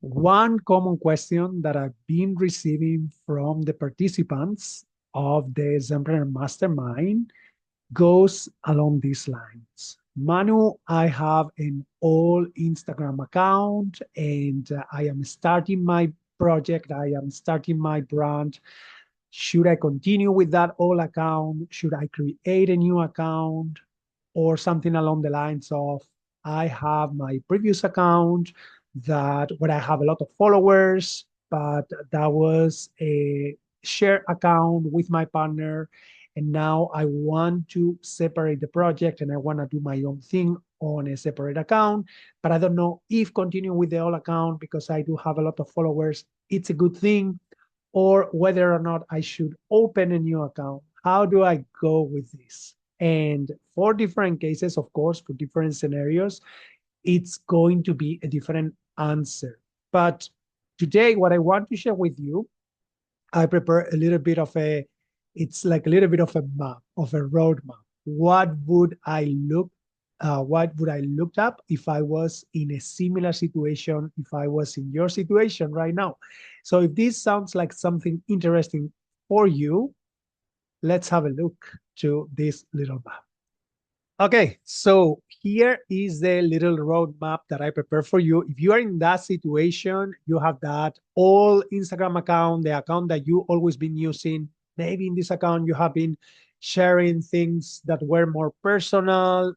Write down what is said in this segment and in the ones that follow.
One common question that I've been receiving from the participants of the ZenPreneur Mastermind goes along these lines. Manu, I have an all Instagram account and I am starting my project. I am starting my brand. Should I continue with that old account? Should I create a new account? Or something along the lines of, I have my previous account that where I have a lot of followers, but that was a shared account with my partner. And now I want to separate the project and I want to do my own thing on a separate account. But I don't know if continuing with the old account because I do have a lot of followers, it's a good thing, or whether or not I should open a new account. How do I go with this? And for different cases, of course, for different scenarios, it's going to be a different answer. But today, what I want to share with you, I prepare a little bit of it's like a little bit of a map, of a roadmap. What would I look up if I was in a similar situation, if I was in your situation right now? So if this sounds like something interesting for you, let's have a look to this little map. Okay, so here is the little roadmap that I prepared for you. If you are in that situation, you have that old Instagram account, the account that you always been using. Maybe in this account you have been sharing things that were more personal.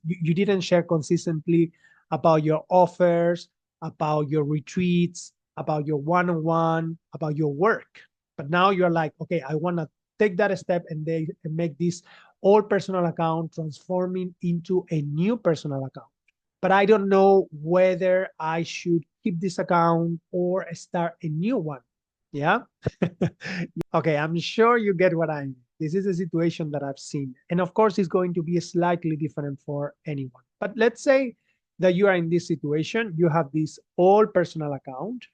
You didn't share consistently about your offers, about your retreats, about your one-on-one, about your work. But now you're like, okay, I want to take that step and make this old personal account transforming into a new personal account. But I don't know whether I should keep this account or start a new one. Yeah. Okay, I'm sure you get what I mean. This is a situation that I've seen. And of course, it's going to be slightly different for anyone. But let's say that you are in this situation, you have this old personal account.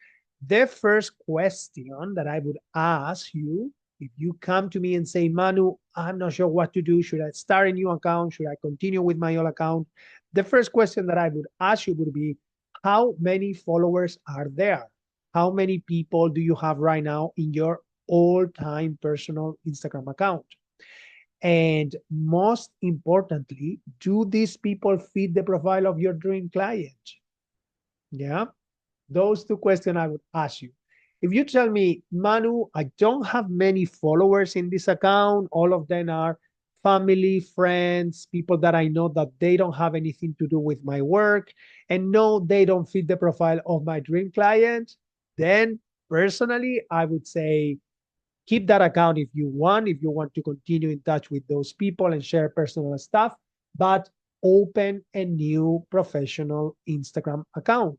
The first question that I would ask you, if you come to me and say, Manu, I'm not sure what to do. Should I start a new account? Should I continue with my old account? The first question that I would ask you would be, how many followers are there? How many people do you have right now in your all-time personal Instagram account? And most importantly, do these people fit the profile of your dream client? Yeah, those two questions I would ask you. If you tell me, Manu, I don't have many followers in this account, all of them are family, friends, people that I know that they don't have anything to do with my work, and no, they don't fit the profile of my dream client, then personally, I would say keep that account if you want to continue in touch with those people and share personal stuff, but open a new professional Instagram account,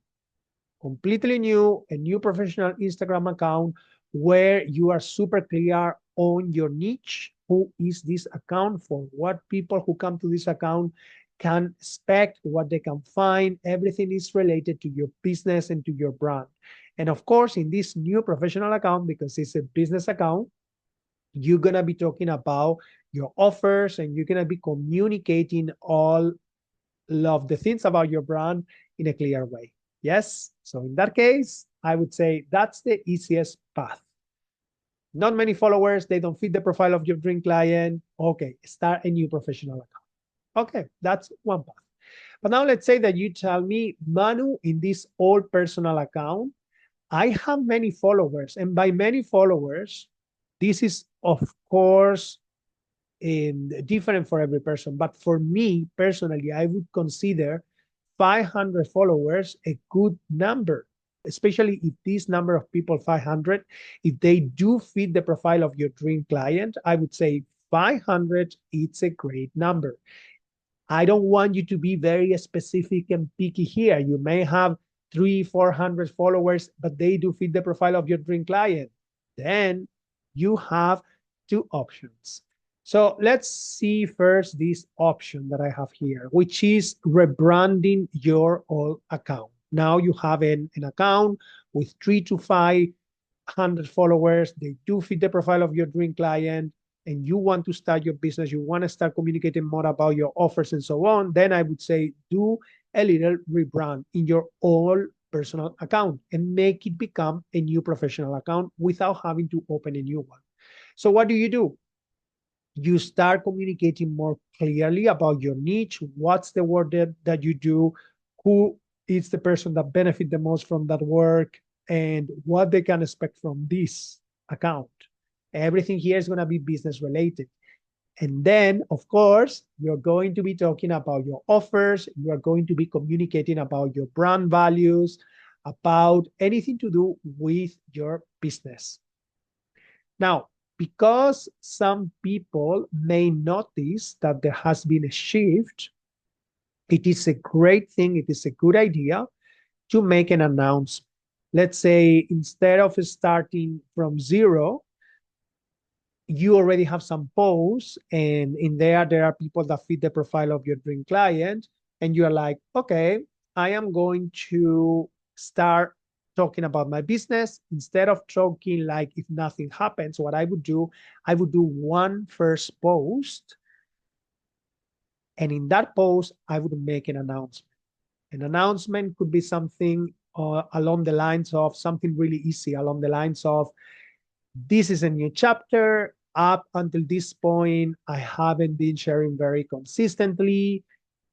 completely new, a new professional Instagram account where you are super clear on your niche. Who is this account for? What people who come to this account can expect, what they can find. Everything is related to your business and to your brand. And of course, in this new professional account, because it's a business account, you're going to be talking about your offers and you're going to be communicating all of the things about your brand in a clear way. Yes. So in that case, I would say that's the easiest path. Not many followers, they don't fit the profile of your dream client. Okay, start a new professional account. Okay, that's one path. But now let's say that you tell me, Manu, in this old personal account, I have many followers. And by many followers, this is, of course, different for every person. But for me personally, I would consider 500 followers a good number, especially if this number of people, 500, if they do fit the profile of your dream client, I would say 500, it's a great number. I don't want you to be very specific and picky here. You may have 400 followers, but they do fit the profile of your dream client. Then you have two options. So let's see first this option that I have here, which is rebranding your old account. Now you have an account with 500 followers. They do fit the profile of your dream client and you want to start your business, you want to start communicating more about your offers and so on, then I would say do a little rebrand in your old personal account and make it become a new professional account without having to open a new one. So what do? You start communicating more clearly about your niche, what's the work that you do, who is the person that benefit the most from that work, and what they can expect from this account. Everything here is going to be business related. And then, of course, you're going to be talking about your offers. You are going to be communicating about your brand values, about anything to do with your business. Now, because some people may notice that there has been a shift, it is a great thing, it is a good idea to make an announcement. Let's say instead of starting from zero, you already have some posts, and in there are people that fit the profile of your dream client, and you're like, okay, I am going to start talking about my business. Instead of talking like if nothing happens, what I would do one first post, and in that post I would make an announcement. An announcement could be something along the lines of something really easy, along the lines of, this is a new chapter. Up until this point, I haven't been sharing very consistently,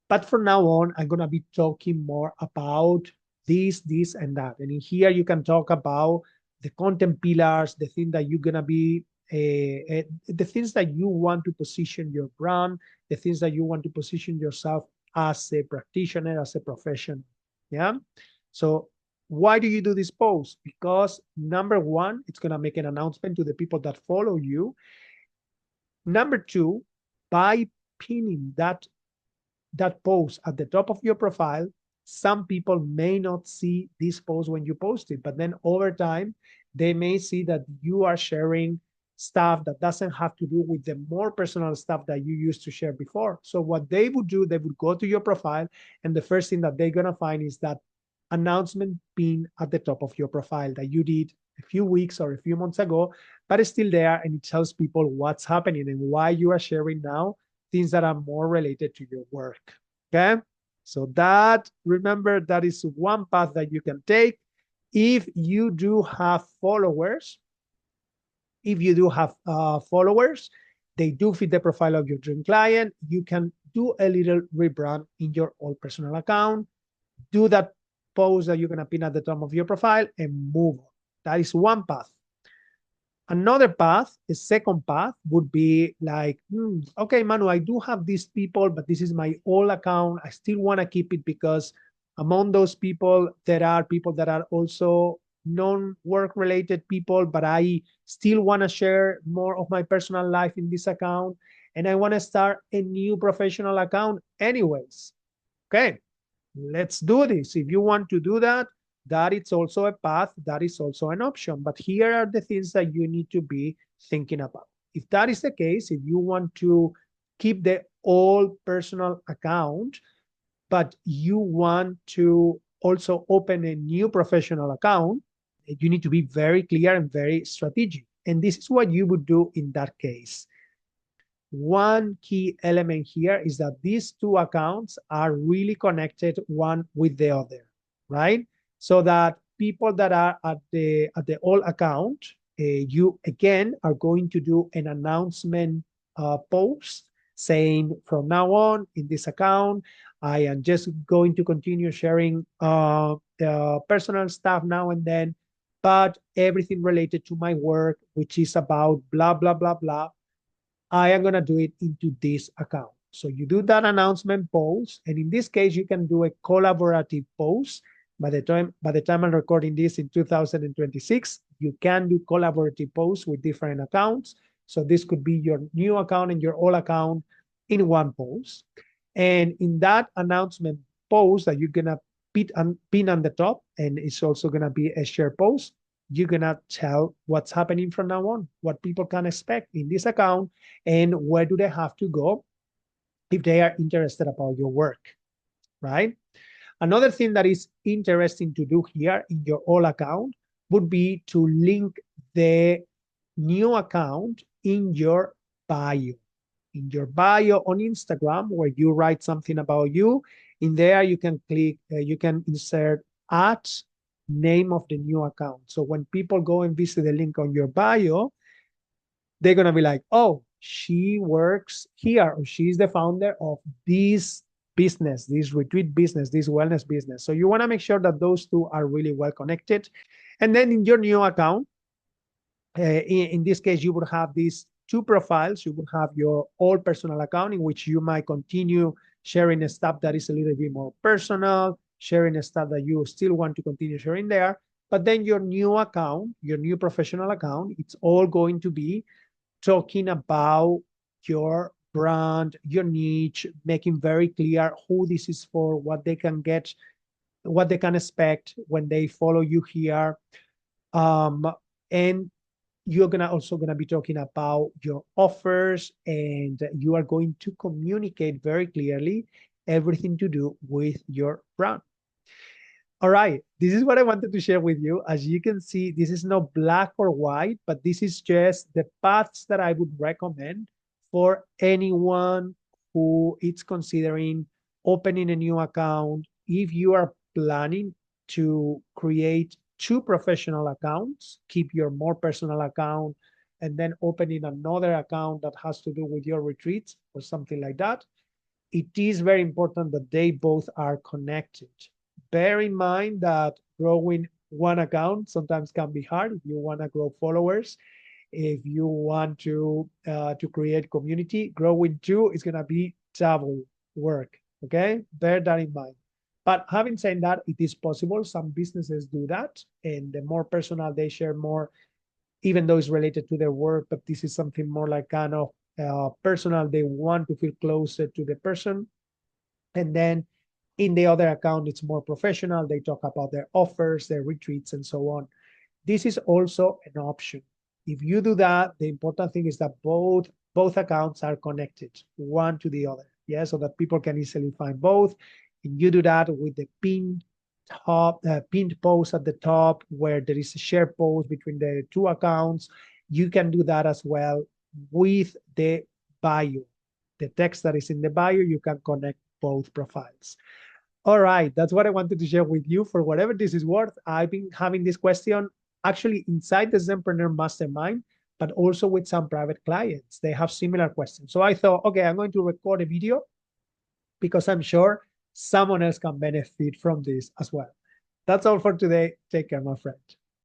but from now on, I'm going to be talking more about this, and that. And in here, you can talk about the content pillars, the thing that you're going to be, the things that you want to position your brand, the things that you want to position yourself as a practitioner, as a professional. Yeah. So why do you do this post? Because number one, it's going to make an announcement to the people that follow you. Number two, by pinning that post at the top of your profile, some people may not see this post when you post it, but then over time, they may see that you are sharing stuff that doesn't have to do with the more personal stuff that you used to share before. So what they would do, they would go to your profile, and the first thing that they're going to find is that announcement pin at the top of your profile that you did a few weeks or a few months ago, but it's still there, and it tells people what's happening and why you are sharing now things that are more related to your work. Okay. So that, remember, that is one path that you can take. If you do have followers, they do fit the profile of your dream client, you can do a little rebrand in your old personal account, do that post that you're going to pin at the top of your profile, and move on. That is one path. Another path, a second path, would be like, okay, Manu, I do have these people, but this is my old account. I still want to keep it because among those people, there are people that are also non-work related people, but I still want to share more of my personal life in this account. And I want to start a new professional account anyways. Okay, let's do this. If you want to do that, that is also a path, that is also an option. But here are the things that you need to be thinking about. If that is the case, if you want to keep the old personal account, but you want to also open a new professional account, you need to be very clear and very strategic. And this is what you would do in that case. One key element here is that these two accounts are really connected one with the other, right? So that people that are at the old account, you again are going to do an announcement post saying, from now on in this account, I am just going to continue sharing personal stuff now and then, but everything related to my work, which is about blah, blah, blah, blah, I am going to do it into this account. So you do that announcement post, and in this case, you can do a collaborative post. By the time I'm recording this in 2026, you can do collaborative posts with different accounts. So this could be your new account and your old account in one post. And in that announcement post that you're going to pin on the top, and it's also going to be a share post, you're going to tell what's happening from now on, what people can expect in this account, and where do they have to go if they are interested about your work, right? Another thing that is interesting to do here in your old account would be to link the new account in your bio. In your bio on Instagram, where you write something about you, in there you can click, you can insert at name of the new account. So when people go and visit the link on your bio, they're going to be like, oh, she works here, or she's the founder of this business, this retreat business, this wellness business. So you want to make sure that those two are really well connected. And then in your new account, in this case, you would have these two profiles. You would have your old personal account in which you might continue sharing stuff that is a little bit more personal, sharing stuff that you still want to continue sharing there. But then your new account, your new professional account, it's all going to be talking about your brand, your niche, making very clear who this is for, what they can get, what they can expect when they follow you here. And you're also gonna be talking about your offers, and you are going to communicate very clearly everything to do with your brand. All right, this is what I wanted to share with you. As you can see, this is not black or white, but this is just the paths that I would recommend for anyone who is considering opening a new account. If you are planning to create two professional accounts, keep your more personal account, and then opening another account that has to do with your retreats or something like that, it is very important that they both are connected. Bear in mind that growing one account sometimes can be hard. If you want to grow followers, if you want to create community, growing two is going to be double work. Okay, bear that in mind. But having said that, it is possible. Some businesses do that, and the more personal they share more, even though it's related to their work, but this is something more like kind of personal. They want to feel closer to the person. And then in the other account, it's more professional. They talk about their offers, their retreats, and so on. This is also an option. If you do that, the important thing is that both accounts are connected one to the other. Yeah, so that people can easily find both. And you do that with the pinned post at the top where there is a shared post between the two accounts. You can do that as well with the bio. The text that is in the bio, you can connect both profiles. All right, that's what I wanted to share with you. For whatever this is worth, I've been having this question actually inside the ZenPreneur Mastermind, but also with some private clients. They have similar questions. So I thought, okay, I'm going to record a video because I'm sure someone else can benefit from this as well. That's all for today. Take care, my friend.